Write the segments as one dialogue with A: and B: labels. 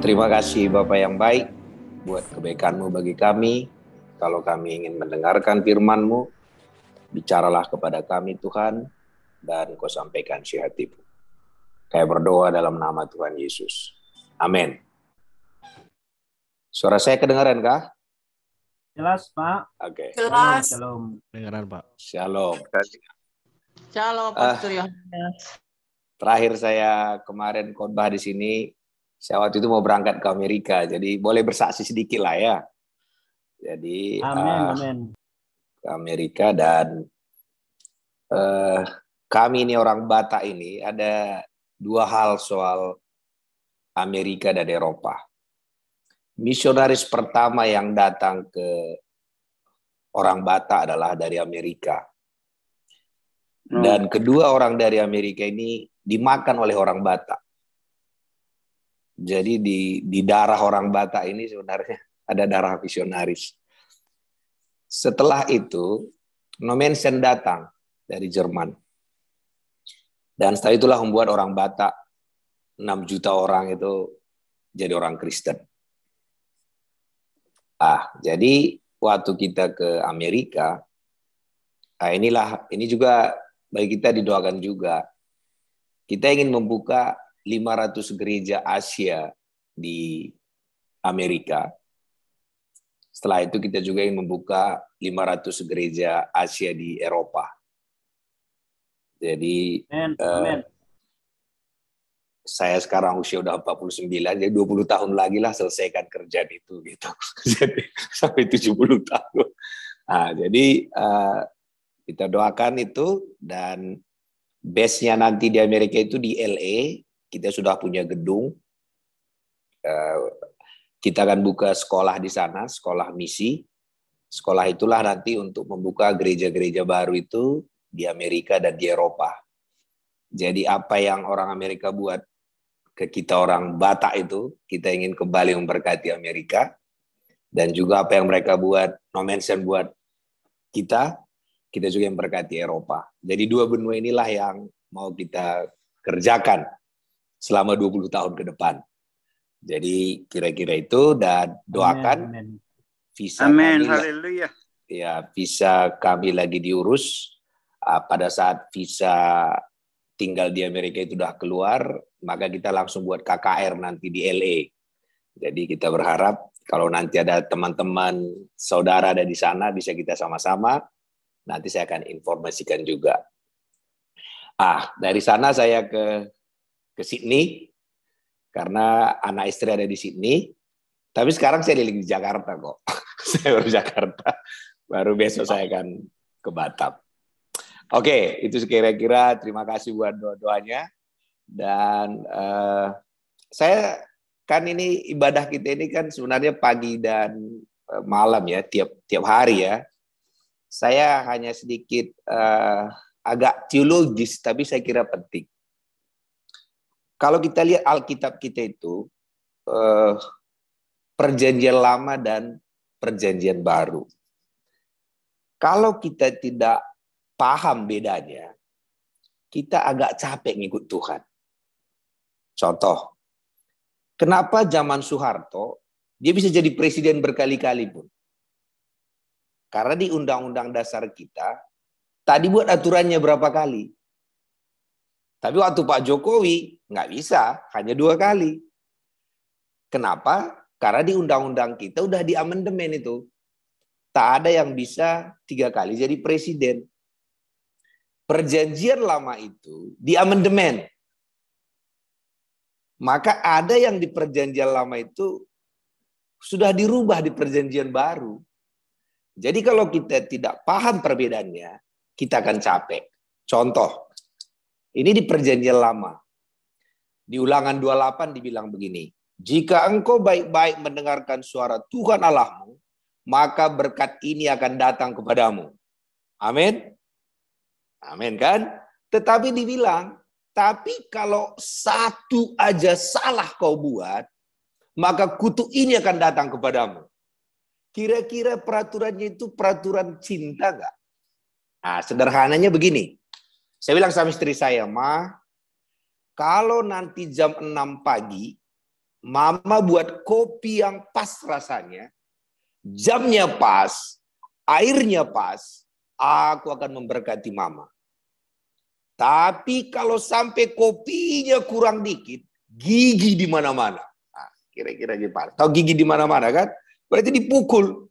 A: Terima kasih Bapak yang baik buat kebaikan-Mu bagi kami. Kalau kami ingin mendengarkan firman-Mu, bicaralah kepada kami Tuhan, dan Kau sampaikan isi hati-Mu. Kami berdoa dalam nama Tuhan Yesus. Amin. Suara saya kedengaran kah?
B: Jelas, Pak.
A: Oke.
C: Jelas.
B: Shalom.
D: Dengaran, Pak.
A: Shalom.
C: Shalom, Pastor Yohanes.
A: Terakhir saya kemarin khotbah di sini, saya waktu itu mau berangkat ke Amerika, jadi boleh bersaksi sedikit lah ya. Jadi
B: Amin.
A: ke Amerika, dan kami ini orang Batak ini ada dua hal soal Amerika dan Eropa. Misionaris pertama yang datang ke orang Batak adalah dari Amerika. Dan kedua orang dari Amerika ini dimakan oleh orang Batak. Jadi di darah orang Batak ini sebenarnya ada darah misionaris. Setelah itu, Nommensen datang dari Jerman. Dan setelah itulah membuat orang Batak, 6 juta orang itu jadi orang Kristen. Jadi waktu kita ke Amerika, ini juga bagi kita didoakan juga. Kita ingin membuka 500 gereja Asia di Amerika. Setelah itu kita juga ingin membuka 500 gereja Asia di Eropa. Jadi
B: Amen.
A: Saya sekarang usia udah 49, jadi 20 tahun lagi lah selesaikan kerjaan itu gitu. Jadi sampai 70 tahun. Jadi kita doakan itu, dan base-nya nanti di Amerika itu di LA. Kita sudah punya gedung. Kita akan buka sekolah di sana, sekolah misi. Sekolah itulah nanti untuk membuka gereja-gereja baru itu di Amerika dan di Eropa. Jadi apa yang orang Amerika buat ke kita orang Batak itu, kita ingin kembali memberkati Amerika. Dan juga apa yang mereka buat, Nommensen buat kita juga yang memberkati Eropa. Jadi dua benua inilah yang mau kita kerjakan selama 20 tahun ke depan. Jadi kira-kira itu, dan doakan
B: Amen.
A: visa
E: Amin,
A: kami,
E: haleluya.
A: ya, visa kami lagi diurus. Pada saat visa tinggal di Amerika itu udah keluar, maka kita langsung buat KKR nanti di LA. Jadi kita berharap kalau nanti ada teman-teman saudara ada di sana, bisa kita sama-sama. Nanti saya akan informasikan juga. Dari sana saya ke Sydney, karena anak istri ada di Sydney. Tapi sekarang saya di Jakarta kok. Saya baru Jakarta. Baru besok saya akan ke Batam. Oke, itu kira-kira. Terima kasih buat doa-doanya. Dan saya kan ini ibadah kita ini kan sebenarnya pagi dan malam ya, tiap hari ya. Saya hanya sedikit agak teologis, tapi saya kira penting. Kalau kita lihat Alkitab kita itu, Perjanjian Lama dan Perjanjian Baru. Kalau kita tidak paham bedanya, kita agak capek ngikut Tuhan. Contoh, kenapa zaman Soeharto dia bisa jadi presiden berkali-kali pun? Karena di Undang-Undang Dasar kita tadi buat aturannya berapa kali. Tapi waktu Pak Jokowi nggak bisa, hanya 2 kali. Kenapa? Karena di undang-undang kita udah di amandemen itu. Tak ada yang bisa 3 kali jadi presiden. Perjanjian Lama itu di amandemen. Maka ada yang di Perjanjian Lama itu sudah dirubah di Perjanjian Baru. Jadi kalau kita tidak paham perbedaannya, kita akan capek. Contoh, ini di Perjanjian Lama. Di Ulangan 28 dibilang begini, jika engkau baik-baik mendengarkan suara Tuhan Allahmu, maka berkat ini akan datang kepadamu. Amin. Amin kan? Tetapi dibilang, tapi kalau satu aja salah kau buat, maka kutuk ini akan datang kepadamu. Kira-kira peraturannya itu peraturan cinta nggak? Nah, sederhananya begini. Saya bilang sama istri saya, Ma, kalau nanti jam 6 pagi, Mama buat kopi yang pas rasanya, jamnya pas, airnya pas, aku akan memberkati Mama. Tapi kalau sampai kopinya kurang dikit, gigi di mana-mana. Nah, kira-kira gimana? Tahu gigi di mana-mana kan? Berarti dipukul.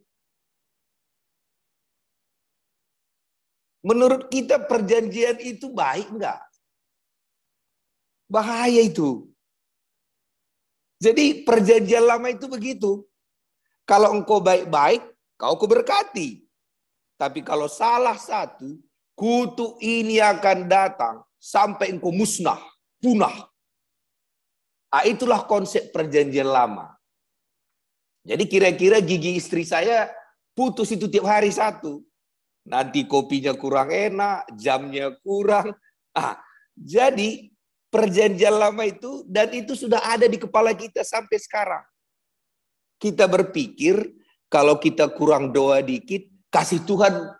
A: Menurut kita perjanjian itu baik enggak? Bahaya itu. Jadi Perjanjian Lama itu begitu. Kalau engkau baik-baik, kau kuberkati. Tapi kalau salah satu, kutuk ini akan datang sampai engkau musnah, punah. Nah, itulah konsep Perjanjian Lama. Jadi kira-kira gigi istri saya putus itu tiap hari satu. Nanti kopinya kurang enak, jamnya kurang. Jadi Perjanjian Lama itu, dan itu sudah ada di kepala kita sampai sekarang. Kita berpikir kalau kita kurang doa dikit, kasih Tuhan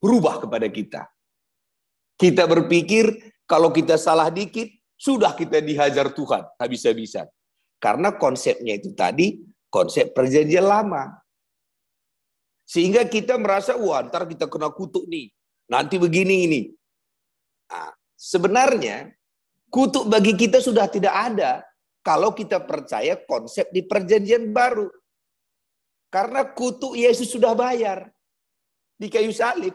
A: berubah kepada kita. Kita berpikir kalau kita salah dikit, sudah kita dihajar Tuhan habis-habisan. Karena konsepnya itu tadi, konsep Perjanjian Lama. Sehingga kita merasa, wah ntar kita kena kutuk nih. Nanti begini ini. Nah, sebenarnya kutuk bagi kita sudah tidak ada kalau kita percaya konsep di Perjanjian Baru. Karena kutuk Yesus sudah bayar di kayu salib.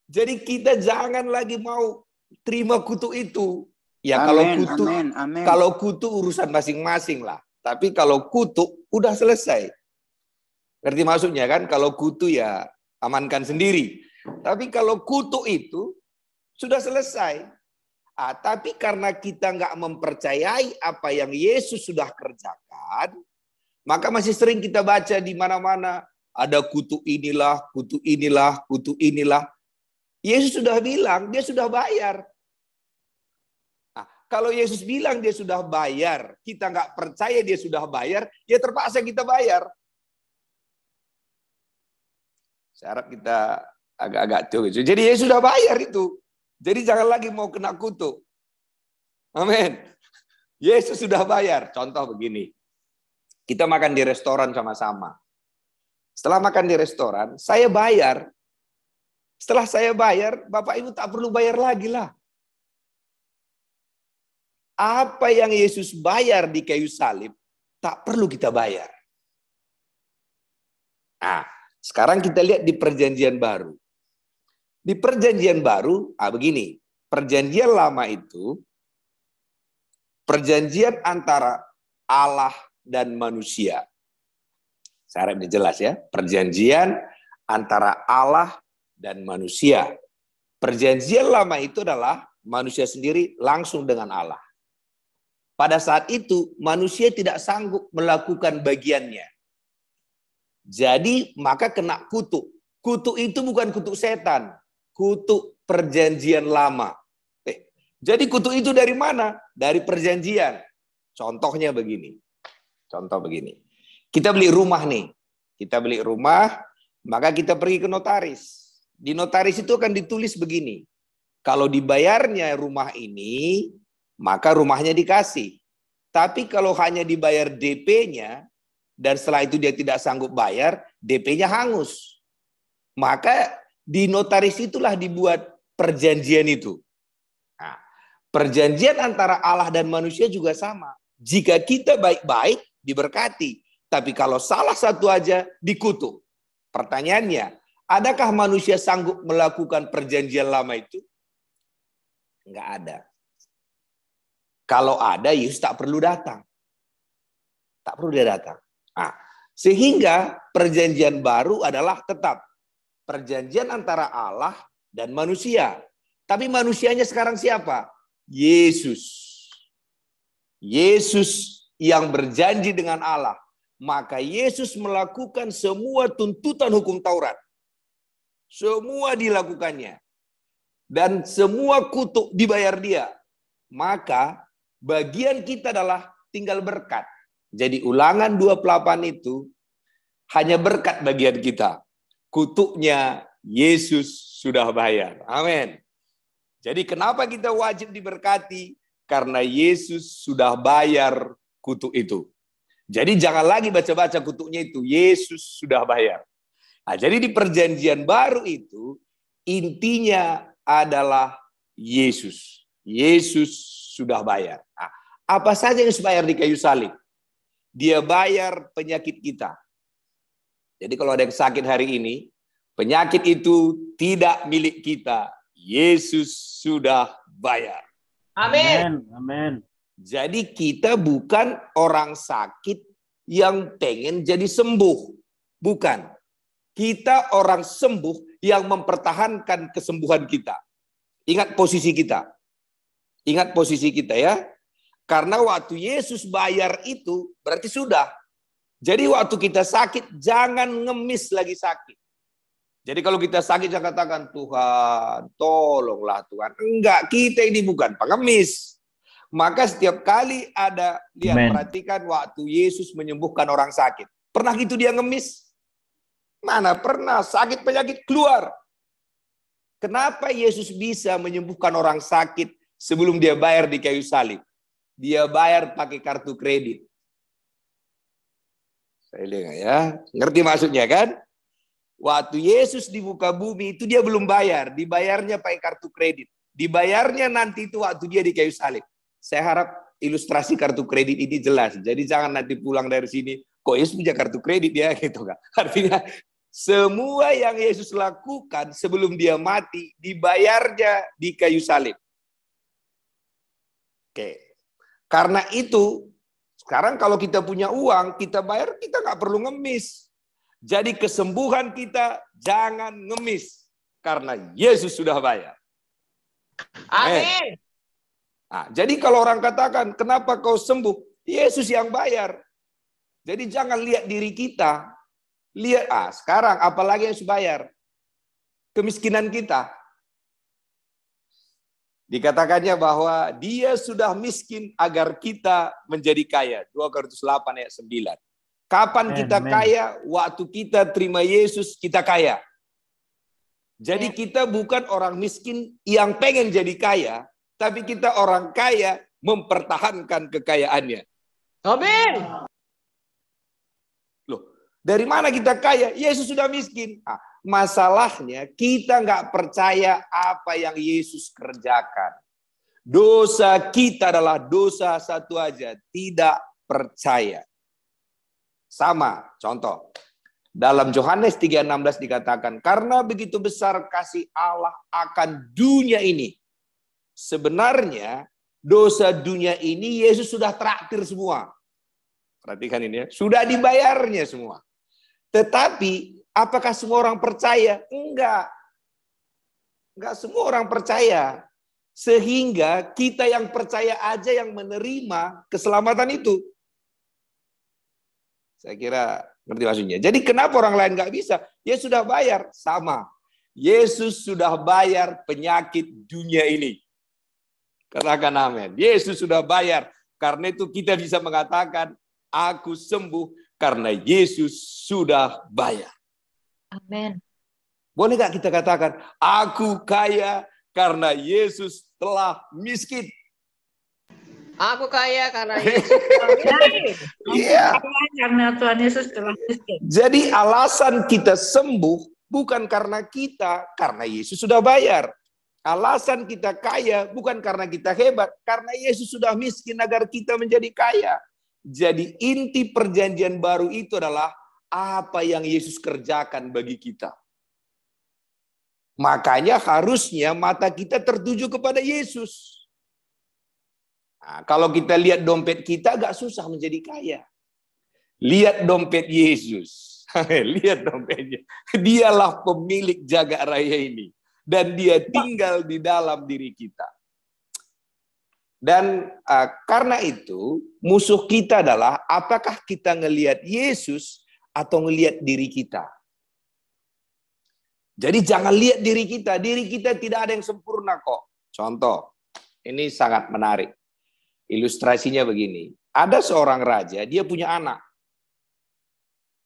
A: Jadi kita jangan lagi mau terima kutuk itu. Ya kalau kutuk urusan masing-masing lah. Tapi kalau kutuk udah selesai. Ngerti maksudnya kan? Kalau kutuk ya amankan sendiri. Tapi kalau kutuk itu sudah selesai. Tapi karena kita nggak mempercayai apa yang Yesus sudah kerjakan, maka masih sering kita baca di mana-mana ada kutuk inilah, kutuk inilah, kutuk inilah. Yesus sudah bilang, dia sudah bayar. Nah, kalau Yesus bilang dia sudah bayar, kita nggak percaya dia sudah bayar, ya terpaksa kita bayar. Saya harap kita agak-agak tuh. Jadi Yesus sudah bayar itu. Jadi jangan lagi mau kena kutuk. Amin. Yesus sudah bayar. Contoh begini. Kita makan di restoran sama-sama. Setelah makan di restoran, saya bayar. Setelah saya bayar, Bapak Ibu tak perlu bayar lagi lah. Apa yang Yesus bayar di kayu salib, tak perlu kita bayar. Nah, sekarang kita lihat di Perjanjian Baru. Di Perjanjian Baru, begini. Perjanjian Lama itu perjanjian antara Allah dan manusia. Saya harap ini jelas ya. Perjanjian antara Allah dan manusia. Perjanjian Lama itu adalah manusia sendiri langsung dengan Allah. Pada saat itu manusia tidak sanggup melakukan bagiannya. Jadi maka kena kutuk. Kutuk itu bukan kutuk setan, kutuk perjanjian lama. Jadi kutuk itu dari mana? Dari perjanjian. Contohnya begini. Contoh begini. Kita beli rumah nih. Kita beli rumah, maka kita pergi ke notaris. Di notaris itu akan ditulis begini. Kalau dibayarnya rumah ini, maka rumahnya dikasih. Tapi kalau hanya dibayar DP-nya, dan setelah itu dia tidak sanggup bayar, DP-nya hangus. Maka di notaris itulah dibuat perjanjian itu. Nah, perjanjian antara Allah dan manusia juga sama. Jika kita baik-baik, diberkati. Tapi kalau salah satu aja, dikutuk. Pertanyaannya, adakah manusia sanggup melakukan perjanjian lama itu? Enggak ada. Kalau ada, Yesus tak perlu datang. Tak perlu dia datang. Nah, sehingga perjanjian baru adalah tetap perjanjian antara Allah dan manusia. Tapi manusianya sekarang siapa? Yesus. Yesus yang berjanji dengan Allah. Maka Yesus melakukan semua tuntutan hukum Taurat. Semua dilakukannya. Dan semua kutuk dibayar dia. Maka bagian kita adalah tinggal berkat. Jadi Ulangan 28 itu hanya berkat bagian kita. Kutuknya Yesus sudah bayar. Amin. Jadi kenapa kita wajib diberkati? Karena Yesus sudah bayar kutuk itu. Jadi jangan lagi baca-baca kutuknya itu. Yesus sudah bayar. Nah, jadi di perjanjian baru itu intinya adalah Yesus. Yesus sudah bayar. Nah, apa saja yang bayar di kayu salib? Dia bayar penyakit kita. Jadi kalau ada yang sakit hari ini, penyakit itu tidak milik kita. Yesus sudah bayar.
C: Amin.
B: Amin.
A: Jadi kita bukan orang sakit yang pengen jadi sembuh. Bukan. Kita orang sembuh yang mempertahankan kesembuhan kita. Ingat posisi kita. Ingat posisi kita ya. Karena waktu Yesus bayar itu berarti sudah. Jadi waktu kita sakit jangan ngemis lagi sakit. Jadi kalau kita sakit jangan katakan Tuhan tolonglah Tuhan. Enggak, kita ini bukan pengemis. Maka setiap kali ada, lihat perhatikan waktu Yesus menyembuhkan orang sakit. Pernah gitu dia ngemis? Mana pernah, sakit penyakit keluar. Kenapa Yesus bisa menyembuhkan orang sakit sebelum dia bayar di kayu salib? Dia bayar pakai kartu kredit. Saya lihat ya, ngerti maksudnya kan? Waktu Yesus di muka bumi itu dia belum bayar, dibayarnya pakai kartu kredit. Dibayarnya nanti itu waktu dia di kayu salib. Saya harap ilustrasi kartu kredit ini jelas. Jadi jangan nanti pulang dari sini, kok Yesus punya kartu kredit ya gitu kan. Artinya semua yang Yesus lakukan sebelum dia mati dibayarnya di kayu salib. Oke. Karena itu sekarang kalau kita punya uang, kita bayar, kita nggak perlu ngemis. Jadi kesembuhan kita jangan ngemis karena Yesus sudah bayar.
C: Amin.
A: Nah, jadi kalau orang katakan, kenapa kau sembuh? Yesus yang bayar. Jadi jangan lihat diri kita. Lihat, sekarang apalagi yang harus bayar? Kemiskinan kita. Dikatakannya bahwa dia sudah miskin agar kita menjadi kaya. 2 Korintus 8 ayat 9. Kapan kita kaya? Waktu kita terima Yesus, kita kaya. Jadi kita bukan orang miskin yang pengen jadi kaya, tapi kita orang kaya mempertahankan kekayaannya.
C: Amin.
A: Loh, dari mana kita kaya? Yesus sudah miskin. Masalahnya kita nggak percaya apa yang Yesus kerjakan. Dosa kita adalah dosa satu aja, tidak percaya. Sama, contoh. Dalam Yohanes 3:16 dikatakan, karena begitu besar kasih Allah akan dunia ini. Sebenarnya dosa dunia ini Yesus sudah traktir semua. Perhatikan ini ya, sudah dibayarnya semua. Tetapi apakah semua orang percaya? Enggak. Enggak semua orang percaya. Sehingga kita yang percaya aja yang menerima keselamatan itu. Saya kira ngerti maksudnya. Jadi kenapa orang lain nggak bisa? Ya sudah bayar, sama. Yesus sudah bayar penyakit dunia ini. Katakan amin. Yesus sudah bayar. Karena itu kita bisa mengatakan, aku sembuh karena Yesus sudah bayar.
C: Amin.
A: Boleh nggak kita katakan, aku kaya karena Yesus telah miskin?
C: Aku kaya karena Yesus telah miskin.
A: Iya.
D: Karena Tuhan Yesus telah miskin.
A: Jadi alasan kita sembuh bukan karena kita, karena Yesus sudah bayar. Alasan kita kaya bukan karena kita hebat, karena Yesus sudah miskin agar kita menjadi kaya. Jadi inti perjanjian baru itu adalah apa yang Yesus kerjakan bagi kita. Makanya harusnya mata kita tertuju kepada Yesus. Nah, kalau kita lihat dompet kita agak susah menjadi kaya. Lihat dompet Yesus. Lihat dompetnya. Dialah pemilik jagat raya ini. Dan dia tinggal di dalam diri kita. Dan karena itu, musuh kita adalah apakah kita ngelihat Yesus atau ngelihat diri kita. Jadi jangan lihat diri kita. Diri kita tidak ada yang sempurna kok. Contoh, ini sangat menarik. Ilustrasinya begini. Ada seorang raja, dia punya anak.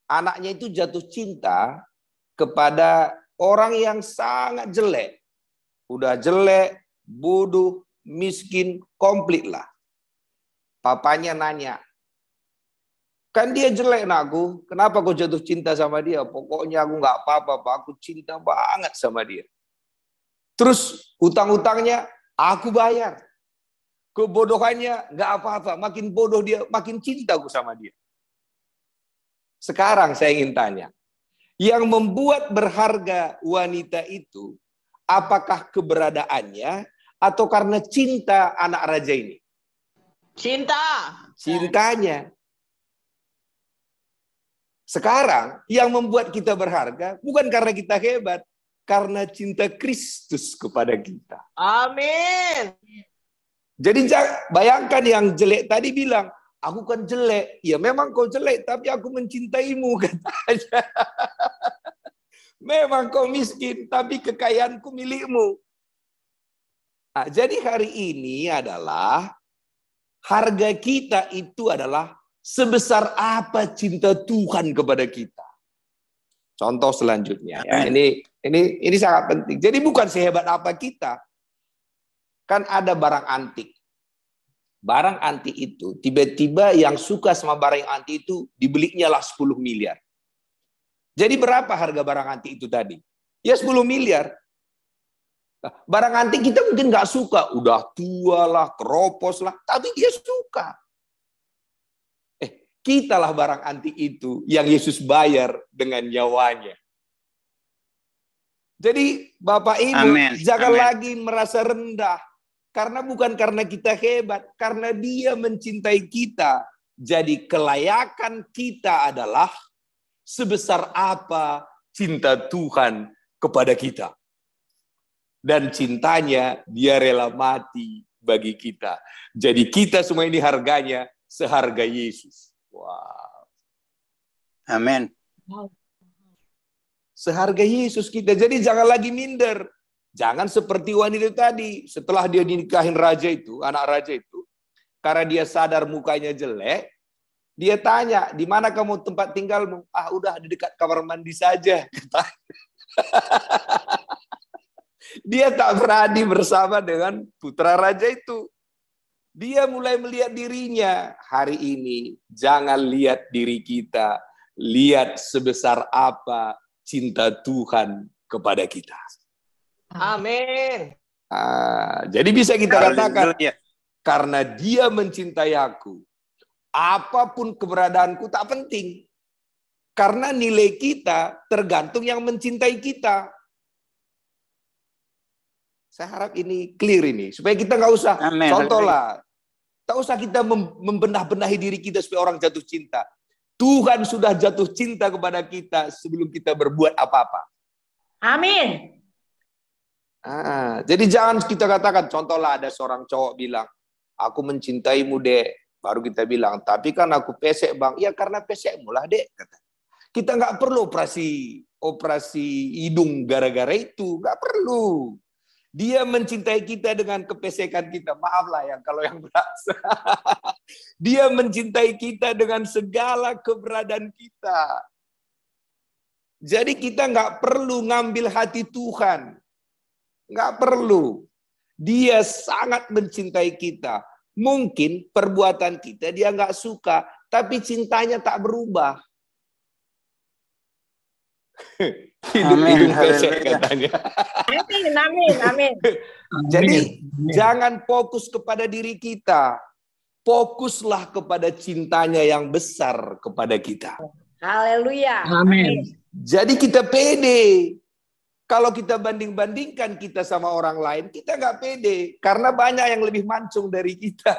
A: Anaknya itu jatuh cinta kepada orang yang sangat jelek. Udah jelek, bodoh, miskin, komplit lah. Papanya nanya, kan dia jelek nakku, kenapa kau jatuh cinta sama dia? Pokoknya aku nggak apa-apa, Pak. Aku cinta banget sama dia. Terus hutang-hutangnya aku bayar. Kebodohannya nggak apa-apa, makin bodoh dia, makin cinta aku sama dia. Sekarang saya ingin tanya, yang membuat berharga wanita itu, apakah keberadaannya atau karena cinta anak raja ini?
C: Cinta.
A: Cintanya. Sekarang yang membuat kita berharga bukan karena kita hebat, karena cinta Kristus kepada kita.
C: Amin.
A: Jadi bayangkan yang jelek tadi bilang, aku kan jelek. Ya memang kau jelek, tapi aku mencintaimu, katanya. Memang kau miskin, tapi kekayaanku milikmu. Nah, jadi hari ini adalah harga kita itu adalah sebesar apa cinta Tuhan kepada kita. Contoh selanjutnya, ya. Ini sangat penting. Jadi bukan sehebat apa kita. Kan ada barang antik. Barang antik itu, tiba-tiba yang suka sama barang yang antik itu, dibelinya lah 10 miliar. Jadi berapa harga barang antik itu tadi? Ya 10 miliar. Barang antik kita mungkin nggak suka. Udah tua lah, keropos lah. Tapi dia suka. Kitalah barang antik itu yang Yesus bayar dengan nyawanya. Jadi Bapak Ibu, jangan lagi merasa rendah. Karena bukan karena kita hebat, karena dia mencintai kita. Jadi kelayakan kita adalah sebesar apa cinta Tuhan kepada kita. Dan cintanya dia rela mati bagi kita. Jadi kita semua ini harganya seharga Yesus. Wow.
E: Amin.
A: Seharga Yesus kita. Jadi jangan lagi minder. Jangan seperti wanita tadi. Setelah dia dinikahin raja itu, anak raja itu, karena dia sadar mukanya jelek, dia tanya, di mana kamu tempat tinggalmu? Ah, udah di dekat kamar mandi saja. Dia tak berani bersama dengan putra raja itu. Dia mulai melihat dirinya. Hari ini, jangan lihat diri kita. Lihat sebesar apa cinta Tuhan kepada kita.
C: Amin.
A: Jadi bisa kita katakan, karena dia mencintai aku, apapun keberadaanku tak penting. Karena nilai kita tergantung yang mencintai kita. Saya harap ini clear ini. Supaya kita nggak usah, contoh lah. Tak usah kita membenah-benahi diri kita supaya orang jatuh cinta. Tuhan sudah jatuh cinta kepada kita sebelum kita berbuat apa-apa.
D: Amin.
A: Jadi jangan kita katakan, contohlah ada seorang cowok bilang, aku mencintaimu dek, baru kita bilang, tapi kan aku pesek bang, ya karena pesekmu lah dek. Kata. Kita nggak perlu operasi hidung gara-gara itu, nggak perlu. Dia mencintai kita dengan kepesekan kita, maaflah ya kalau yang berasa. Dia mencintai kita dengan segala keberadaan kita. Jadi kita nggak perlu ngambil hati Tuhan. Nggak perlu. Dia sangat mencintai kita. Mungkin perbuatan kita dia nggak suka, tapi cintanya tak berubah. Hidup pesek katanya.
D: Amin.
A: Jadi jangan fokus kepada diri kita. Fokuslah kepada cintanya yang besar kepada kita.
D: Haleluya.
B: Amin.
A: Jadi kita pede. Kalau kita banding-bandingkan kita sama orang lain, kita nggak pede. Karena banyak yang lebih mancung dari kita.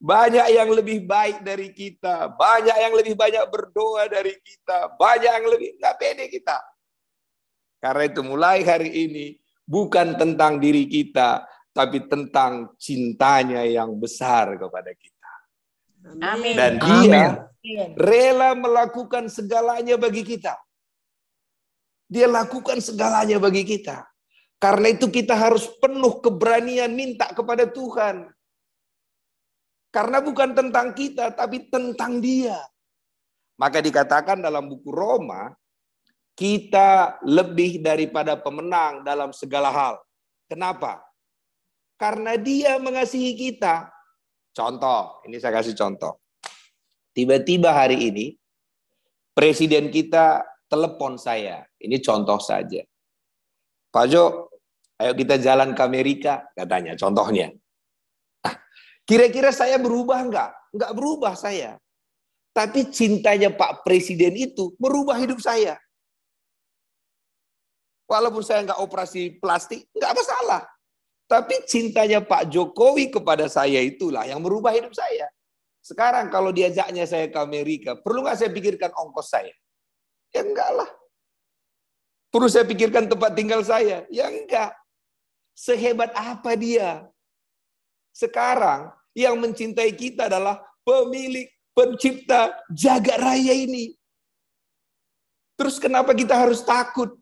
A: Banyak yang lebih baik dari kita. Banyak yang lebih banyak berdoa dari kita. Banyak yang lebih nggak pede kita. Karena itu mulai hari ini bukan tentang diri kita, tapi tentang cintanya yang besar kepada kita.
D: Amin.
A: Dan dia rela melakukan segalanya bagi kita. Dia lakukan segalanya bagi kita. Karena itu kita harus penuh keberanian minta kepada Tuhan. Karena bukan tentang kita, tapi tentang dia. Maka dikatakan dalam buku Roma, kita lebih daripada pemenang dalam segala hal. Kenapa? Karena dia mengasihi kita. Contoh, ini saya kasih contoh. Tiba-tiba hari ini, presiden kita telepon saya. Ini contoh saja. Pak Jo, ayo kita jalan ke Amerika, katanya, contohnya. Kira-kira saya berubah enggak? Enggak berubah saya. Tapi cintanya Pak Presiden itu merubah hidup saya. Walaupun saya enggak operasi plastik, enggak masalah. Tapi cintanya Pak Jokowi kepada saya itulah yang merubah hidup saya. Sekarang kalau diajaknya saya ke Amerika, perlu enggak saya pikirkan ongkos saya? Ya enggak lah. Perlu saya pikirkan tempat tinggal saya? Ya enggak. Sehebat apa dia? Sekarang yang mencintai kita adalah pemilik, pencipta, jagat raya ini. Terus kenapa kita harus takut?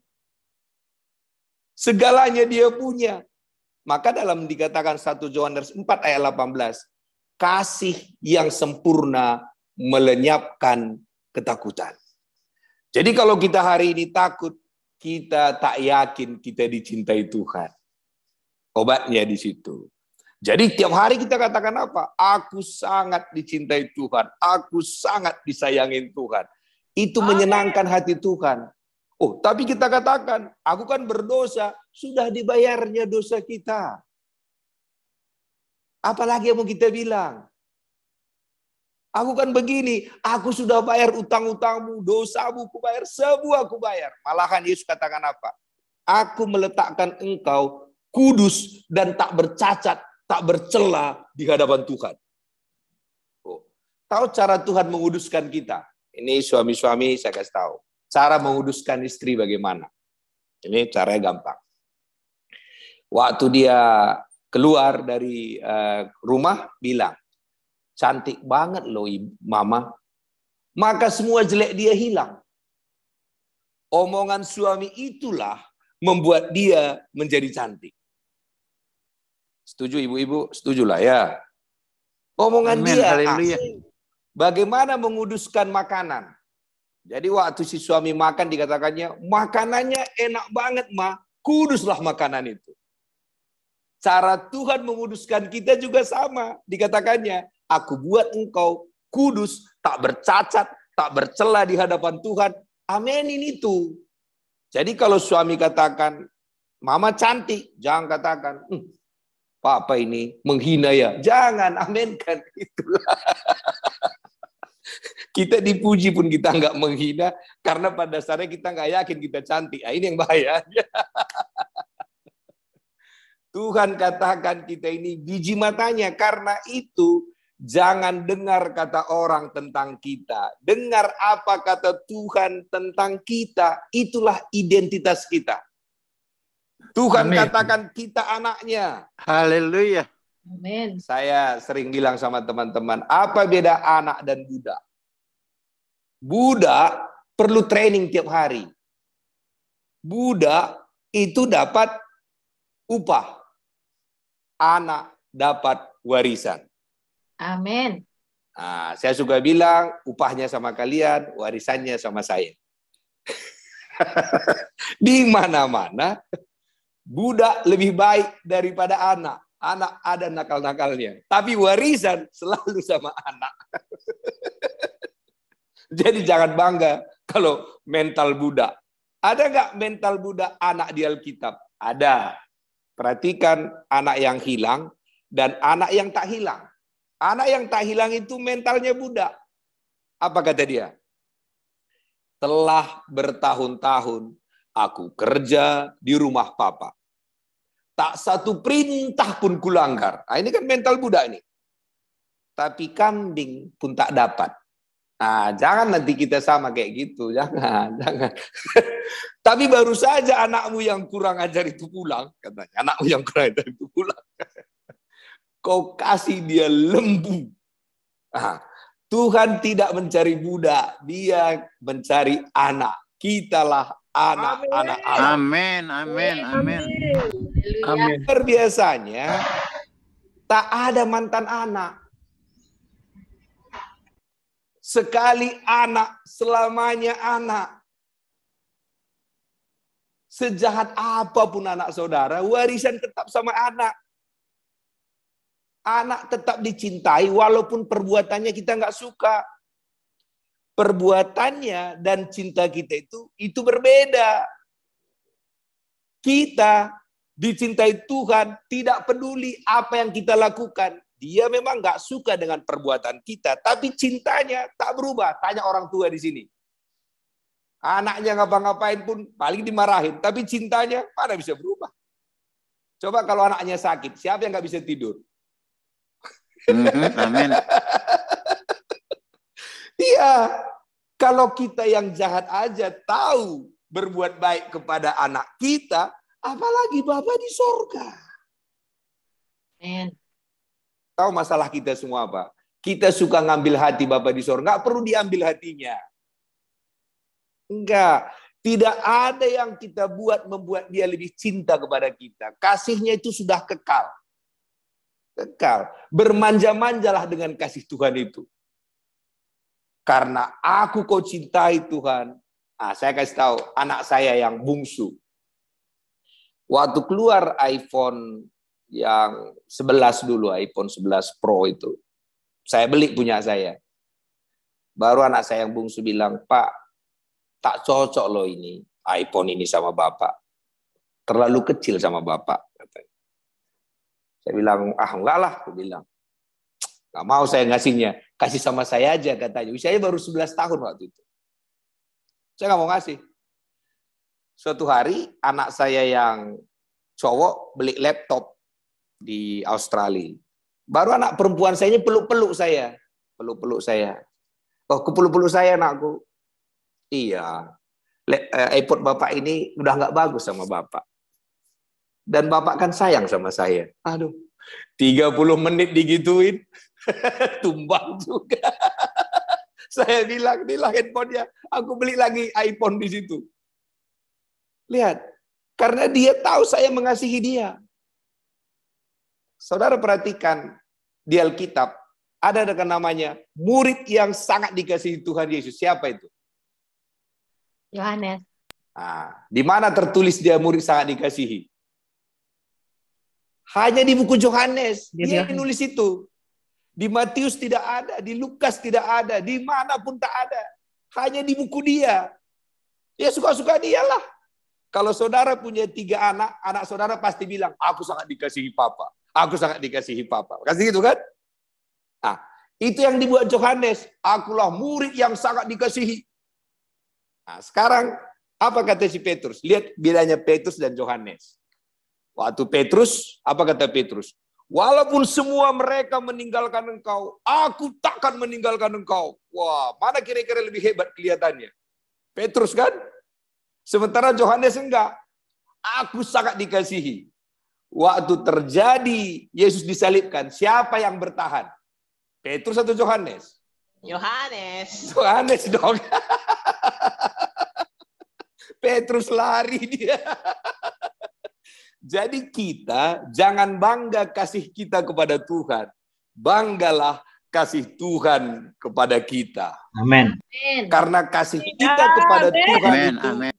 A: Segalanya dia punya. Maka dalam dikatakan 1 Yohanes 4 ayat 18, kasih yang sempurna melenyapkan ketakutan. Jadi kalau kita hari ini takut, kita tak yakin kita dicintai Tuhan. Obatnya di situ. Jadi tiap hari kita katakan apa? Aku sangat dicintai Tuhan. Aku sangat disayangin Tuhan. Itu menyenangkan hati Tuhan. Oh, tapi kita katakan, aku kan berdosa, sudah dibayarnya dosa kita. Apalagi yang mau kita bilang? Aku kan begini, aku sudah bayar utang-utangmu, dosamu ku bayar, semua ku bayar. Malahan Yesus katakan apa? Aku meletakkan engkau kudus dan tak bercacat, tak bercela di hadapan Tuhan. Oh, tahu cara Tuhan menguduskan kita? Ini suami-suami saya kasih tahu. Cara menguduskan istri bagaimana? Ini caranya gampang. Waktu dia keluar dari rumah, bilang, cantik banget loh mama. Maka semua jelek dia hilang. Omongan suami itulah membuat dia menjadi cantik. Setuju ibu-ibu? Setujulah ya. Omongan
E: Amin,
A: dia.
E: haleluya.
A: Bagaimana menguduskan makanan? Jadi waktu si suami makan dikatakannya, makanannya enak banget ma, kuduslah makanan itu. Cara Tuhan menguduskan kita juga sama. Dikatakannya, aku buat engkau kudus, tak bercacat, tak bercela di hadapan Tuhan. Amenin itu. Jadi kalau suami katakan, mama cantik, jangan katakan, Papa ini menghina ya. Jangan, amenkan. Itulah. Kita dipuji pun kita nggak menghina, karena pada dasarnya kita nggak yakin kita cantik. Nah, ini yang bahaya. Tuhan katakan kita ini biji matanya, karena itu Jangan dengar kata orang tentang kita. Dengar apa kata Tuhan tentang kita. Itulah identitas kita. Tuhan
E: Amin.
A: katakan kita anaknya.
E: Haleluya.
D: Amin.
A: Saya sering bilang sama teman-teman, apa beda anak dan budak? Budak perlu training tiap hari. Budak itu dapat upah. Anak dapat warisan.
D: Amin.
A: Nah, saya suka bilang, upahnya sama kalian, warisannya sama saya. Di mana-mana, budak lebih baik daripada anak. Anak ada nakal-nakalnya. Tapi warisan selalu sama anak. Jadi jangan bangga kalau mental budak. Ada nggak mental budak anak di Alkitab? Ada. Perhatikan anak yang hilang dan anak yang tak hilang. Anak yang tak hilang itu mentalnya budak. Apa kata dia? Telah bertahun-tahun aku kerja di rumah papa. Tak satu perintah pun kulanggar. Nah, ini kan mental budak ini. Tapi kambing pun tak dapat. Nah, jangan nanti kita sama kayak gitu. Jangan. Tapi baru saja anakmu yang kurang ajar itu pulang. Katanya, anakmu yang kurang ajar itu pulang. Kau kasih dia lembu. Nah, Tuhan tidak mencari budak, dia mencari anak. Kitalah anak-anak Allah.
E: Amin. Amin. Amin.
D: Amin.
A: Biasanya tak ada mantan anak. Sekali anak, selamanya anak. Sejahat apapun anak saudara, warisan tetap sama anak. Anak tetap dicintai walaupun perbuatannya kita nggak suka. Perbuatannya dan cinta kita itu berbeda. Kita dicintai Tuhan, tidak peduli apa yang kita lakukan. Dia memang nggak suka dengan perbuatan kita, tapi cintanya tak berubah. Tanya orang tua di sini. Anaknya ngapa-ngapain pun paling dimarahin, tapi cintanya mana bisa berubah. Coba kalau anaknya sakit, siapa yang nggak bisa tidur?
E: Amin.
A: Iya, kalau kita yang jahat aja tahu berbuat baik kepada anak kita, apalagi Bapa di sorga.
D: Amin.
A: Tahu masalah kita semua apa? Kita suka ngambil hati Bapa di sorga, nggak perlu diambil hatinya. Enggak, tidak ada yang kita buat membuat dia lebih cinta kepada kita. Kasihnya itu sudah kekal. Kekal. Bermanja-manjalah dengan kasih Tuhan itu. Karena aku kau cintai Tuhan. Nah, saya kasih tahu anak saya yang bungsu. Waktu keluar iPhone yang 11 dulu, iPhone 11 Pro itu. Saya beli punya saya. Baru anak saya yang bungsu bilang, Pak, tak cocok loh ini, iPhone ini sama Bapak. Terlalu kecil sama Bapak. Katanya. Saya bilang, enggak lah. Aku bilang, nggak mau saya ngasihnya. Kasih sama saya aja katanya. Usianya baru 11 tahun waktu itu. Saya nggak mau ngasih. Suatu hari, anak saya yang cowok beli laptop di Australia. Baru anak perempuan saya ini peluk-peluk saya. Peluk-peluk saya. Oh, kepeluk-peluk saya anakku. Iya. iPod Bapak ini udah nggak bagus sama Bapak. Dan Bapak kan sayang sama saya. Aduh, 30 menit digituin, tumbang juga. Saya bilang, inilah handphonenya. Aku beli lagi iPhone di situ. Lihat, karena dia tahu saya mengasihi dia. Saudara perhatikan, di Alkitab, ada namanya, murid yang sangat dikasihi Tuhan Yesus. Siapa itu?
D: Yohanes.
A: Nah, di mana tertulis dia murid sangat dikasihi? Hanya di buku Yohanes, dia nulis itu. Di Matius tidak ada, di Lukas tidak ada, dimanapun tak ada. Hanya di buku dia. Ya suka-suka dialah. Kalau saudara punya 3 anak, anak saudara pasti bilang, aku sangat dikasihi Papa. Aku sangat dikasihi Papa. Kasih gitu kan? Nah, itu yang dibuat Yohanes. Akulah murid yang sangat dikasihi. Nah, sekarang apa kata si Petrus? Lihat bedanya Petrus dan Yohanes. Waktu Petrus, apa kata Petrus? Walaupun semua mereka meninggalkan engkau, aku takkan meninggalkan engkau. Wah, mana kira-kira lebih hebat kelihatannya? Petrus kan? Sementara Yohanes enggak. Aku sangat dikasihi. Waktu terjadi Yesus disalibkan, siapa yang bertahan? Petrus atau Yohanes?
C: Yohanes.
A: Yohanes dong. Petrus lari dia. Jadi kita jangan bangga kasih kita kepada Tuhan. Banggalah kasih Tuhan kepada kita.
B: Amin.
A: Karena kasih kita kepada Tuhan
E: Amin.
A: itu
E: Amin.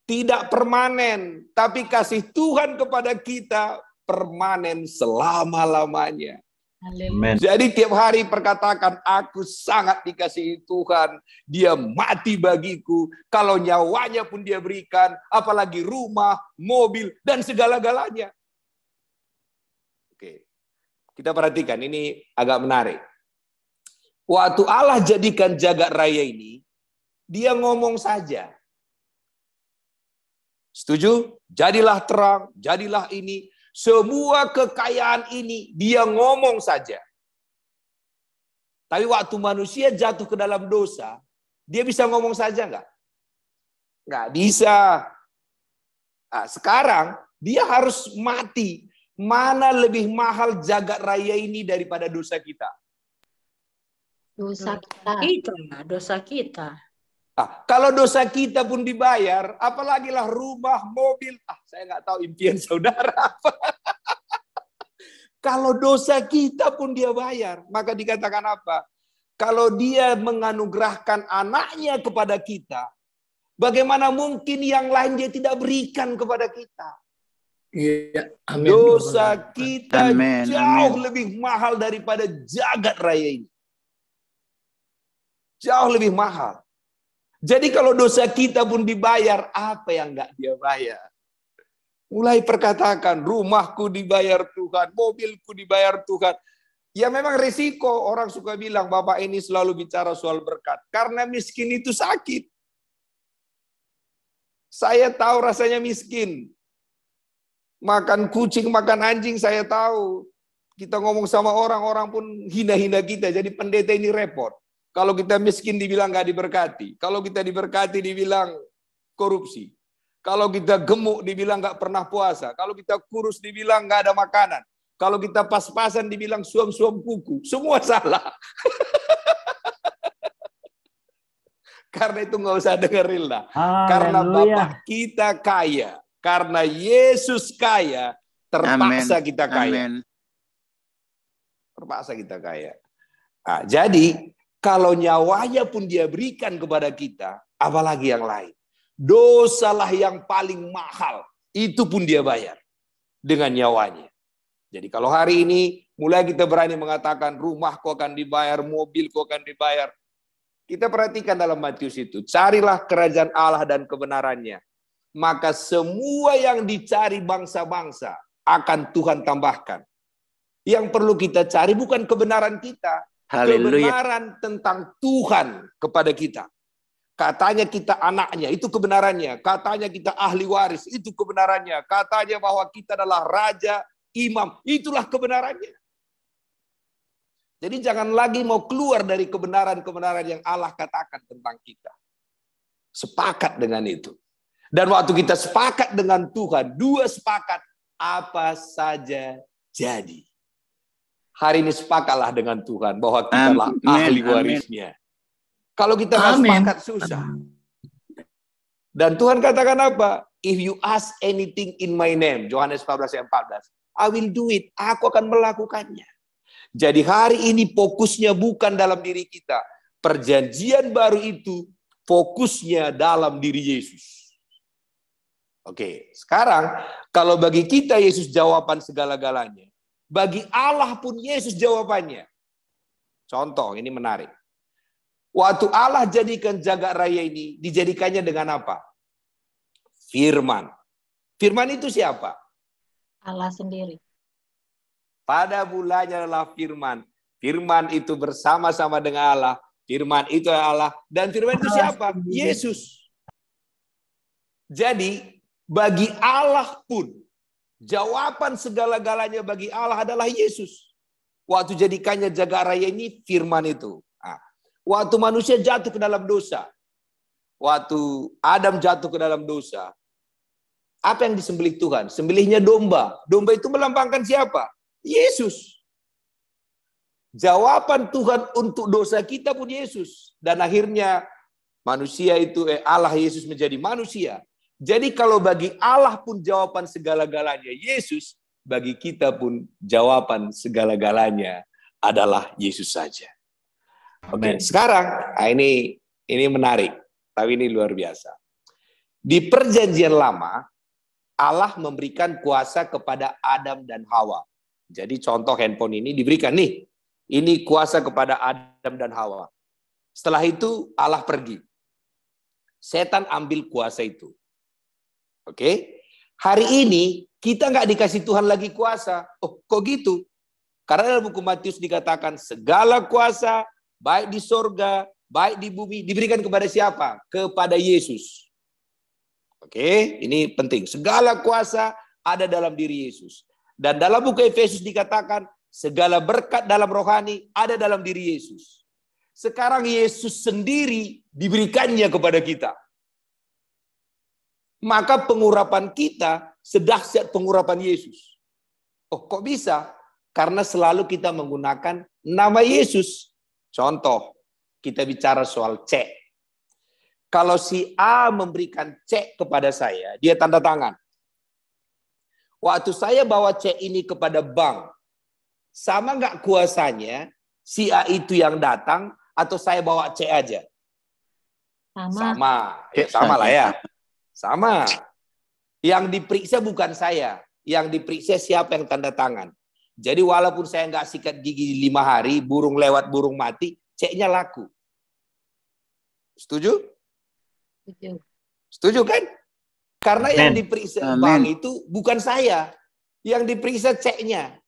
A: tidak permanen. Tapi kasih Tuhan kepada kita permanen selama-lamanya.
B: Amin.
A: Jadi tiap hari perkatakan, aku sangat dikasihi Tuhan. Dia mati bagiku. Kalau nyawanya pun dia berikan. Apalagi rumah, mobil, dan segala-galanya. Oke, kita perhatikan, ini agak menarik. Waktu Allah jadikan jagat raya ini, dia ngomong saja. Setuju? Jadilah terang, jadilah ini. Semua kekayaan ini dia ngomong saja. Tapi waktu manusia jatuh ke dalam dosa, dia bisa ngomong saja nggak? Nggak bisa. Nah, sekarang dia harus mati. Mana lebih mahal jagat raya ini daripada dosa kita?
D: Dosa kita.
F: Dosa kita.
A: Kalau dosa kita pun dibayar, apalagi lah rumah, mobil. Saya nggak tahu impian saudara apa. Kalau dosa kita pun dia bayar, maka dikatakan apa? Kalau dia menganugerahkan anaknya kepada kita, bagaimana mungkin yang lain dia tidak berikan kepada kita?
G: Iya, amin.
A: Dosa kita
E: Amin,
A: jauh
E: amin.
A: lebih mahal daripada jagat raya ini. Jauh lebih mahal. Jadi kalau dosa kita pun dibayar, apa yang enggak dia bayar? Mulai perkatakan, rumahku dibayar Tuhan, mobilku dibayar Tuhan. Ya memang risiko, orang suka bilang, Bapak ini selalu bicara soal berkat. Karena miskin itu sakit. Saya tahu rasanya miskin. Makan kucing, makan anjing, saya tahu. Kita ngomong sama orang-orang pun hina-hina kita, jadi pendeta ini repot. Kalau kita miskin dibilang nggak diberkati. Kalau kita diberkati dibilang korupsi. Kalau kita gemuk dibilang nggak pernah puasa. Kalau kita kurus dibilang nggak ada makanan. Kalau kita pas-pasan dibilang suam-suam kuku. Semua salah. Karena itu nggak usah dengerin lah. Karena Bapak kita kaya. Karena Yesus kaya. Terpaksa kita kaya.
E: Amin.
A: Terpaksa kita kaya. Nah, jadi kalau nyawanya pun dia berikan kepada kita, apalagi yang lain. Dosalah yang paling mahal, itu pun dia bayar dengan nyawanya. Jadi kalau hari ini mulai kita berani mengatakan rumahku akan dibayar, mobilku akan dibayar. Kita perhatikan dalam Matius itu, carilah kerajaan Allah dan kebenarannya. Maka semua yang dicari bangsa-bangsa akan Tuhan tambahkan. Yang perlu kita cari bukan kebenaran kita,
E: Haleluya.
A: kebenaran tentang Tuhan kepada kita. Katanya kita anaknya, itu kebenarannya. Katanya kita ahli waris, itu kebenarannya. Katanya bahwa kita adalah raja, imam, itulah kebenarannya. Jadi jangan lagi mau keluar dari kebenaran-kebenaran yang Allah katakan tentang kita. Sepakat dengan itu. Dan waktu kita sepakat dengan Tuhan, dua sepakat, apa saja jadi. Hari ini sepakatlah dengan Tuhan bahwa kita adalah ahli warisnya. Kalau kita nggak sepakat, susah. Dan Tuhan katakan apa? If you ask anything in my name, Yohanes 14 ayat 14, I will do it. Aku akan melakukannya. Jadi hari ini fokusnya bukan dalam diri kita. Perjanjian baru itu fokusnya dalam diri Yesus. Oke, sekarang kalau bagi kita Yesus jawaban segala-galanya. Bagi Allah pun Yesus jawabannya. Contoh, ini menarik. Waktu Allah jadikan jagat raya ini, dijadikannya dengan apa? Firman. Firman itu siapa?
D: Allah sendiri.
A: Pada mulanya adalah firman. Firman itu bersama-sama dengan Allah. Firman itu Allah. Dan firman itu siapa? Yesus. Jadi, bagi Allah pun, Jawaban segala-galanya bagi Allah adalah Yesus. Waktu jadikannya jagat raya ini firman itu. Nah, waktu manusia jatuh ke dalam dosa. Waktu Adam jatuh ke dalam dosa. Apa yang disembelih Tuhan? Sembelihnya domba. Domba itu melambangkan siapa? Yesus. Jawaban Tuhan untuk dosa kita pun Yesus. Dan akhirnya manusia itu, Allah Yesus menjadi manusia. Jadi kalau bagi Allah pun jawaban segala-galanya Yesus, bagi kita pun jawaban segala-galanya adalah Yesus saja. Oke, sekarang ini menarik, tapi ini luar biasa. Di perjanjian lama, Allah memberikan kuasa kepada Adam dan Hawa. Jadi contoh handphone ini diberikan nih, ini kuasa kepada Adam dan Hawa. Setelah itu Allah pergi. Setan ambil kuasa itu. Oke, hari ini kita nggak dikasih Tuhan lagi kuasa. Oh, kok gitu? Karena dalam buku Matius dikatakan segala kuasa, baik di sorga, baik di bumi, diberikan kepada siapa? Kepada Yesus. Oke, ini penting. Segala kuasa ada dalam diri Yesus. Dan dalam buku Efesus dikatakan segala berkat dalam rohani ada dalam diri Yesus. Sekarang Yesus sendiri diberikannya kepada kita. Maka pengurapan kita sedahsyat pengurapan Yesus. Oh, kok bisa? Karena selalu kita menggunakan nama Yesus. Contoh, kita bicara soal cek. Kalau si A memberikan cek kepada saya, dia tanda tangan. Waktu saya bawa cek ini kepada bank, sama nggak kuasanya si A itu yang datang atau saya bawa cek aja? Sama. Ya, sama lah ya. Sama. Yang diperiksa bukan saya. Yang diperiksa siapa yang tanda tangan. Jadi walaupun saya nggak sikat gigi 5 hari, burung lewat burung mati, ceknya laku. Setuju?
D: Setuju.
A: Setuju kan? Karena yang diperiksa bank itu bukan saya. Yang diperiksa ceknya.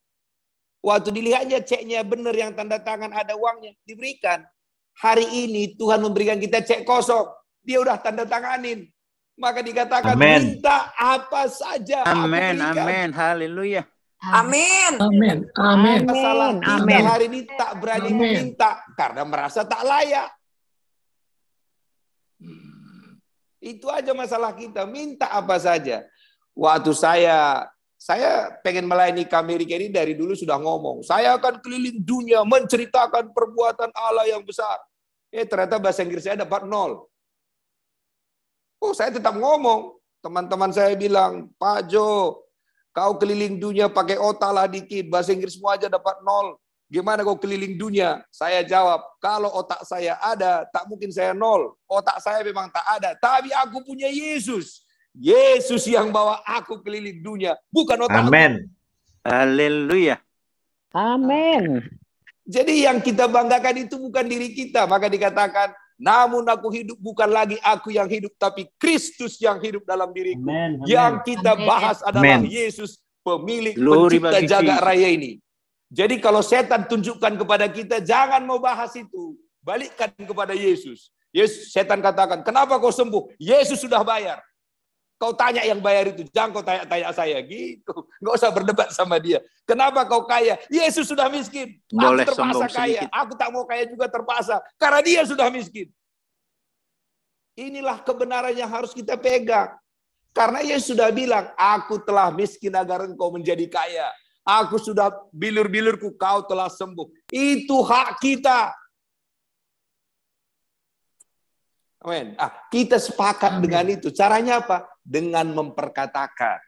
A: Waktu dilihatnya ceknya benar yang tanda tangan ada uangnya, diberikan. Hari ini Tuhan memberikan kita cek kosong. Dia udah tanda tanganin. Maka dikatakan minta apa saja.
E: Amin, amin, haleluya.
F: Amin.
G: Amin. Amin.
A: Masalah kita hari ini tak berani meminta karena merasa tak layak. Itu aja masalah kita, minta apa saja. Waktu saya pengen melayani ke Amerika ini dari dulu sudah ngomong, saya akan keliling dunia menceritakan perbuatan Allah yang besar. Ternyata bahasa Inggris saya dapat 0. Oh, saya tetap ngomong. Teman-teman saya bilang, Pak Jo, kau keliling dunia pakai otak lah dikit. Bahasa Inggris semua aja dapat 0. Gimana kau keliling dunia? Saya jawab, kalau otak saya ada, tak mungkin saya 0. Otak saya memang tak ada. Tapi aku punya Yesus. Yesus yang bawa aku keliling dunia. Bukan otak.
H: Amin.
E: Haleluya.
F: Amin.
A: Jadi yang kita banggakan itu bukan diri kita. Maka dikatakan, namun aku hidup bukan lagi aku yang hidup, tapi Kristus yang hidup dalam diriku.
B: Amen, amen.
A: Yang kita bahas adalah Yesus, pemilik pencipta jagat raya ini. Jadi kalau setan tunjukkan kepada kita, jangan mau bahas itu. Balikkan kepada Yesus. Yesus, setan katakan, kenapa kau sembuh? Yesus sudah bayar. Kau tanya yang bayar itu, jangan kau tanya saya gitu. Nggak usah berdebat sama dia. Kenapa kau kaya? Yesus sudah miskin. Aku terpaksa kaya. Aku tak mau kaya juga terpaksa. Karena dia sudah miskin. Inilah kebenaran yang harus kita pegang. Karena Yesus sudah bilang, aku telah miskin agar engkau menjadi kaya. Aku sudah bilur-bilurku, kau telah sembuh. Itu hak kita. Amin. Kita sepakat dengan itu. Caranya apa? Dengan memperkatakan.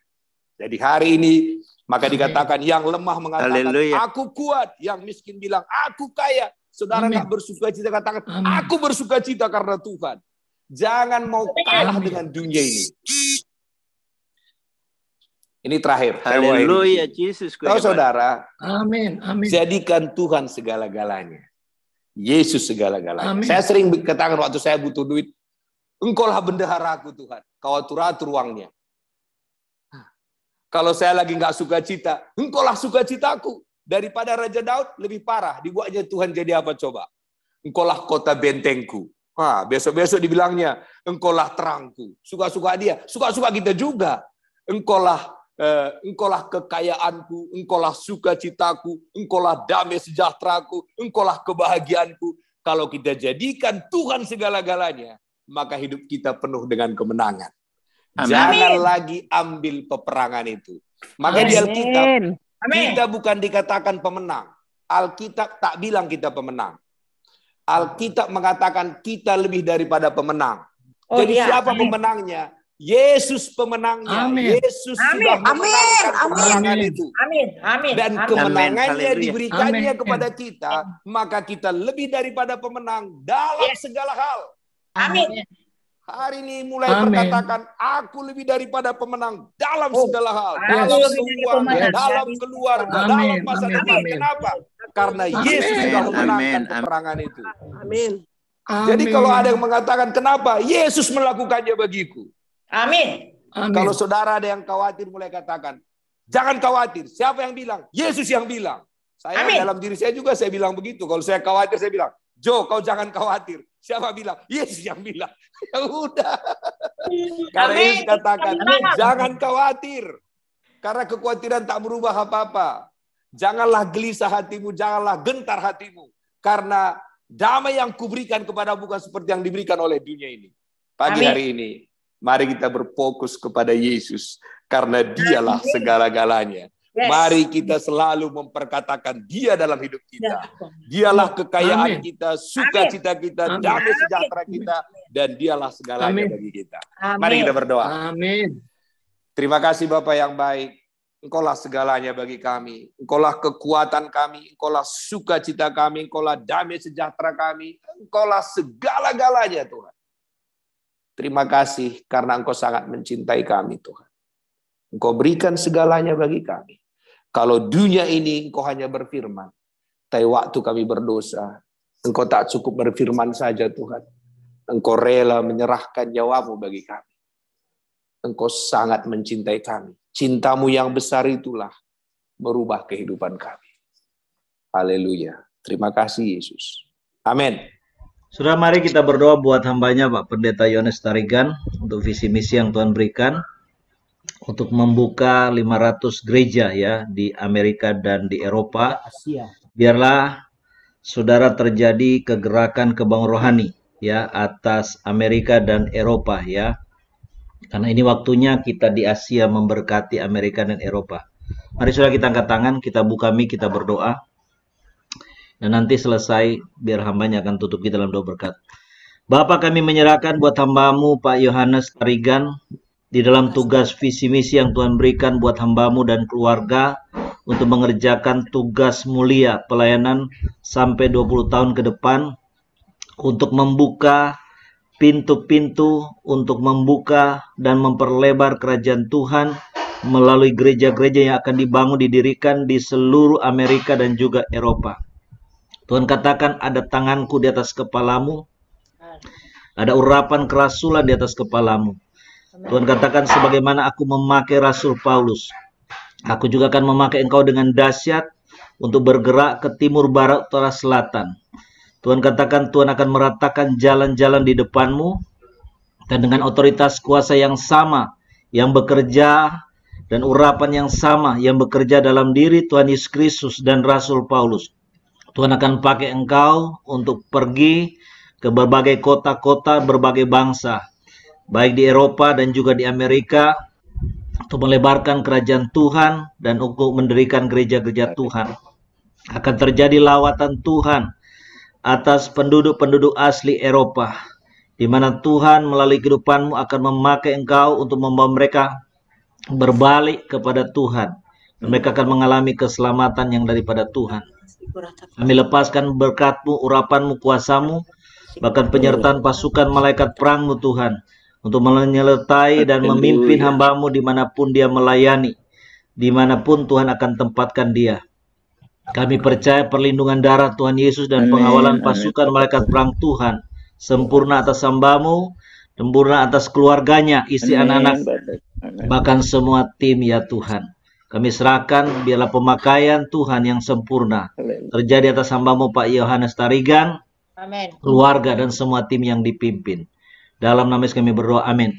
A: Jadi hari ini maka dikatakan yang lemah mengatakan aku kuat, yang miskin bilang aku kaya. Saudara nggak bersuka cita, katakan aku bersuka cita karena Tuhan. Jangan mau kalah dengan dunia ini. Ini terakhir.
E: Haleluya, Yesus.
A: Tahu saudara?
G: Amin. Amin.
A: Jadikan Tuhan segala-galanya. Yesus segala-galanya. Saya sering katakan waktu saya butuh duit, engkaulah bendaharaku Tuhan, kau atur-atur uangnya. Kalau saya lagi nggak suka cita, engkaulah sukacitaku. Daripada Raja Daud lebih parah, dibuatnya Tuhan jadi apa coba? Engkaulah kota bentengku. Besok-besok dibilangnya, engkaulah terangku. Suka-suka dia, suka-suka kita juga. Engkaulah Engkaulah kekayaanku, engkaulah sukacitaku, engkaulah damai sejahteraku, engkaulah kebahagiaanku. Kalau kita jadikan Tuhan segala-galanya, maka hidup kita penuh dengan kemenangan.
E: Amin.
A: Jangan lagi ambil peperangan itu. Maka di Alkitab, kita bukan dikatakan pemenang. Alkitab tak bilang kita pemenang. Alkitab mengatakan kita lebih daripada pemenang. Jadi siapa pemenangnya? Yesus pemenangnya.
G: Amin.
A: Yesus sudah memenangkan peperangan itu.
F: Amin.
A: Dan kemenangannya
E: Haleluya.
A: diberikannya
G: Amin.
A: kepada kita, maka kita lebih daripada pemenang dalam segala hal.
F: Amin.
A: Hari ini mulai
G: Amin.
A: perkatakan, aku lebih daripada pemenang dalam segala hal.
F: Aku
A: Dalam
F: lebih dari
A: keuangan,
F: pemenang.
A: dalam keluarga,
G: Amin.
A: dalam masa
G: Amin.
A: depan.
G: Amin.
A: Kenapa? Karena
G: Amin.
A: Yesus sudah memenangkan
E: Amin.
A: peperangan itu.
F: Amin.
A: Jadi kalau ada yang mengatakan, kenapa? Yesus melakukannya bagiku.
F: Amin.
A: Kalau saudara ada yang khawatir, mulai katakan, jangan khawatir. Siapa yang bilang? Yesus yang bilang. Saya
F: Amin.
A: dalam diri saya juga saya bilang begitu. Kalau saya khawatir, saya bilang, Jo, kau jangan khawatir. Siapa bilang? Yesus yang bilang. Ya udah. Karena
F: Amin.
A: Yesus katakan,
F: Amin.
A: jangan khawatir. Karena kekhawatiran tak berubah apa-apa. Janganlah gelisah hatimu, janganlah gentar hatimu. Karena damai yang kuberikan kepada bukan seperti yang diberikan oleh dunia ini. Pagi
F: Amin.
A: hari ini, mari kita berfokus kepada Yesus. Karena dialah segala-galanya.
F: Yes.
A: Mari kita selalu memperkatakan dia dalam hidup kita. Dialah kekayaan
G: Amin.
A: kita, sukacita kita,
G: Amin.
A: damai sejahtera kita, dan dialah segalanya
G: Amin.
A: bagi kita.
F: Amin.
A: Mari kita berdoa.
G: Amin.
A: Terima kasih Bapak yang baik. Engkaulah segalanya bagi kami. Engkaulah kekuatan kami. Engkaulah sukacita kami. Engkaulah damai sejahtera kami. Engkaulah segala-galanya Tuhan. Terima kasih karena Engkau sangat mencintai kami Tuhan. Engkau berikan segalanya bagi kami. Kalau dunia ini Engkau hanya berfirman, tapi waktu kami berdosa, Engkau tak cukup berfirman saja Tuhan. Engkau rela menyerahkan nyawamu bagi kami. Engkau sangat mencintai kami. Cintamu yang besar itulah merubah kehidupan kami. Haleluya. Terima kasih Yesus. Amin.
H: Saudara, mari kita berdoa buat hambanya Pak Pendeta Yohanes Tarigan untuk visi misi yang Tuhan berikan untuk membuka 500 gereja ya di Amerika dan di Eropa.
B: Asia.
H: Biarlah saudara terjadi kegerakan kebangun rohani ya atas Amerika dan Eropa ya. Karena ini waktunya kita di Asia memberkati Amerika dan Eropa. Mari saudara kita angkat tangan, kita buka mic, kita berdoa. Dan nanti selesai biar hambanya akan tutup kita dalam doa berkat. Bapa, kami menyerahkan buat hambamu Pak Yohanes Tarigan di dalam tugas visi misi yang Tuhan berikan buat hambamu dan keluarga untuk mengerjakan tugas mulia pelayanan sampai 20 tahun ke depan untuk membuka pintu-pintu, untuk membuka dan memperlebar kerajaan Tuhan melalui gereja-gereja yang akan dibangun, didirikan di seluruh Amerika dan juga Eropa. Tuhan katakan ada tanganku di atas kepalamu, ada urapan kerasulan di atas kepalamu. Tuhan katakan sebagaimana aku memakai Rasul Paulus, aku juga akan memakai engkau dengan dahsyat untuk bergerak ke timur, barat, utara, selatan. Tuhan katakan Tuhan akan meratakan jalan-jalan di depanmu, dan dengan otoritas kuasa yang sama yang bekerja dan urapan yang sama yang bekerja dalam diri Tuhan Yesus Kristus dan Rasul Paulus, Tuhan akan pakai engkau untuk pergi ke berbagai kota-kota, berbagai bangsa, baik di Eropa dan juga di Amerika, untuk melebarkan kerajaan Tuhan dan untuk mendirikan gereja-gereja Tuhan. Akan terjadi lawatan Tuhan atas penduduk-penduduk asli Eropa, di mana Tuhan melalui kehidupanmu akan memakai engkau untuk membawa mereka berbalik kepada Tuhan. Dan mereka akan mengalami keselamatan yang daripada Tuhan. Kami lepaskan berkat-Mu, urapan-Mu, kuasa-Mu, bahkan penyertaan pasukan malaikat perang-Mu Tuhan, untuk menyertai dan memimpin hamba-Mu dimanapun dia melayani, dimanapun Tuhan akan tempatkan dia. Kami percaya perlindungan darah Tuhan Yesus dan pengawalan pasukan malaikat perang Tuhan sempurna atas hamba-Mu, sempurna atas keluarganya, istri, anak-anak, bahkan semua tim ya Tuhan. Kami serahkan biarlah pemakaian Tuhan yang sempurna terjadi atas hamba-Mu Pak Yohanes Tarigan,
F: Amin.
H: keluarga dan semua tim yang dipimpin. Dalam nama Yesus kami berdoa, amin.